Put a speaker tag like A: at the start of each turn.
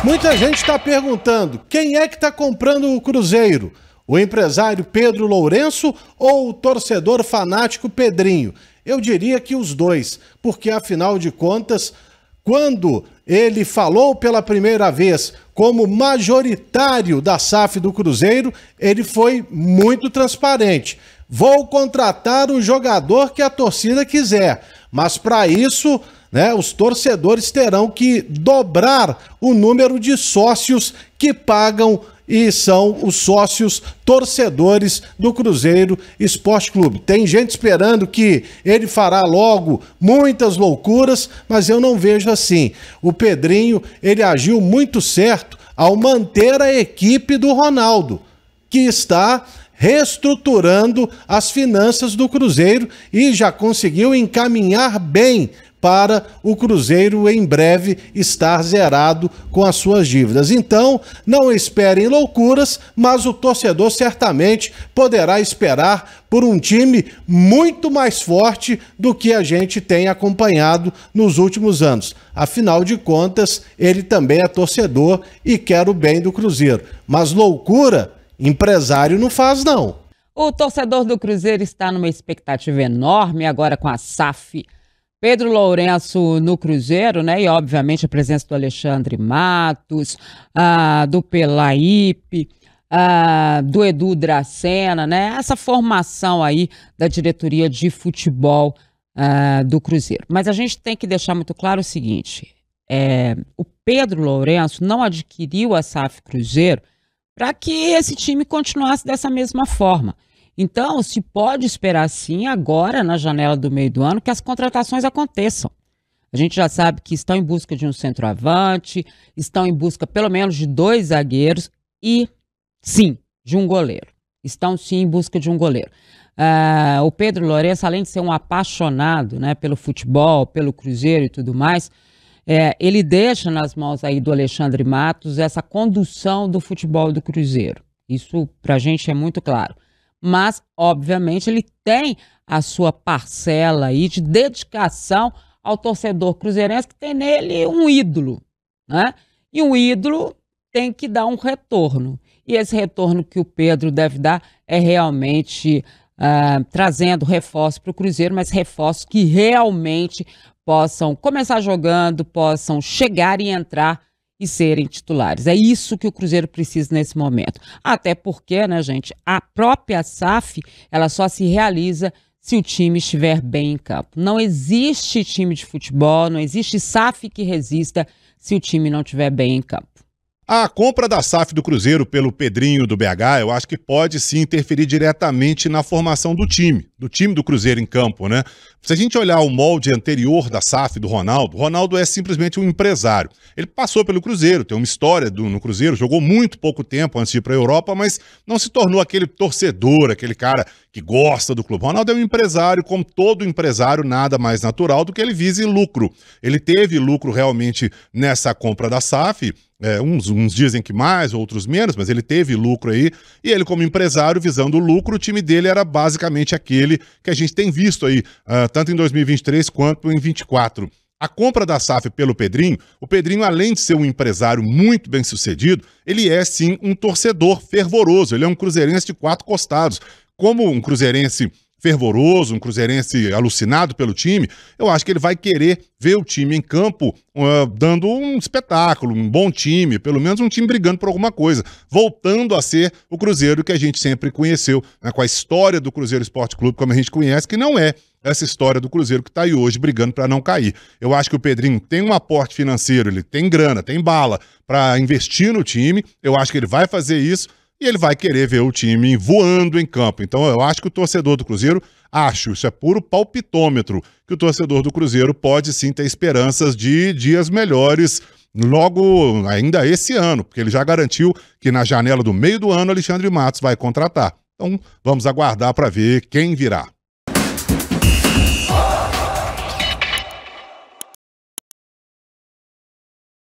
A: Muita gente está perguntando, quem é que está comprando o Cruzeiro? O empresário Pedro Lourenço ou o torcedor fanático Pedrinho? Eu diria que os dois, porque afinal de contas, quando ele falou pela primeira vez como majoritário da SAF do Cruzeiro, ele foi muito transparente. Vou contratar o jogador que a torcida quiser, mas para isso, os torcedores terão que dobrar o número de sócios que pagam e são os sócios torcedores do Cruzeiro Esporte Clube. Tem gente esperando que ele fará logo muitas loucuras, mas eu não vejo assim. O Pedrinho, ele agiu muito certo ao manter a equipe do Ronaldo, que está reestruturando as finanças do Cruzeiro e já conseguiu encaminhar bem para o Cruzeiro em breve estar zerado com as suas dívidas. Então, não esperem loucuras, mas o torcedor certamente poderá esperar por um time muito mais forte do que a gente tem acompanhado nos últimos anos. Afinal de contas, ele também é torcedor e quer o bem do Cruzeiro. Mas loucura, empresário não faz, não.
B: O torcedor do Cruzeiro está numa expectativa enorme agora com a SAF. Pedro Lourenço no Cruzeiro, e obviamente a presença do Alexandre Matos, do Pelaípe, do Edu Dracena, essa formação aí da diretoria de futebol do Cruzeiro. Mas a gente tem que deixar muito claro o seguinte, o Pedro Lourenço não adquiriu a SAF Cruzeiro para que esse time continuasse dessa mesma forma. Então, se pode esperar sim, agora na janela do meio do ano, que as contratações aconteçam. A gente já sabe que estão em busca de um centroavante, estão em busca pelo menos de 2 zagueiros e, sim, de um goleiro. Estão sim em busca de um goleiro. O Pedro Lourenço, além de ser um apaixonado pelo futebol, pelo Cruzeiro e tudo mais, ele deixa nas mãos aí do Alexandre Matos essa condução do futebol do Cruzeiro. Isso pra gente é muito claro. Mas, obviamente, ele tem a sua parcela aí de dedicação ao torcedor cruzeirense, que tem nele um ídolo, E um ídolo tem que dar um retorno. E esse retorno que o Pedro deve dar é realmente trazendo reforços para o Cruzeiro, mas reforços que realmente possam começar jogando, possam chegar e entrar e serem titulares. É isso que o Cruzeiro precisa nesse momento. Até porque, gente, a própria SAF, ela só se realiza se o time estiver bem em campo. Não existe time de futebol, não existe SAF que resista se o time não estiver bem em campo.
C: A compra da SAF do Cruzeiro pelo Pedrinho do BH, eu acho que pode sim interferir diretamente na formação do time do Cruzeiro em campo, Se a gente olhar o molde anterior da SAF do Ronaldo, o Ronaldo é simplesmente um empresário. Ele passou pelo Cruzeiro, tem uma história no Cruzeiro, jogou muito pouco tempo antes de ir para a Europa, mas não se tornou aquele torcedor, aquele cara que gosta do clube. O Ronaldo é um empresário, como todo empresário, nada mais natural do que ele vise lucro. Ele teve lucro realmente nessa compra da SAF, uns dizem que mais, outros menos, mas ele teve lucro aí, e ele como empresário, visando o lucro, o time dele era basicamente aquele que a gente tem visto aí, tanto em 2023 quanto em 2024. A compra da SAF pelo Pedrinho, o Pedrinho, além de ser um empresário muito bem sucedido, ele é sim um torcedor fervoroso, ele é um cruzeirense de 4 costados. Como um cruzeirense fervoroso, um cruzeirense alucinado pelo time, eu acho que ele vai querer ver o time em campo dando um espetáculo, um bom time, pelo menos um time brigando por alguma coisa, voltando a ser o Cruzeiro que a gente sempre conheceu, com a história do Cruzeiro Esporte Clube, como a gente conhece, que não é essa história do Cruzeiro que está aí hoje brigando para não cair. Eu acho que o Pedrinho tem um aporte financeiro, ele tem grana, tem bala para investir no time, eu acho que ele vai fazer isso, e ele vai querer ver o time voando em campo. Então eu acho que o torcedor do Cruzeiro, isso é puro palpitômetro, que o torcedor do Cruzeiro pode sim ter esperanças de dias melhores logo ainda esse ano, porque ele já garantiu que na janela do meio do ano Alexandre Matos vai contratar. Então vamos aguardar para ver quem virá.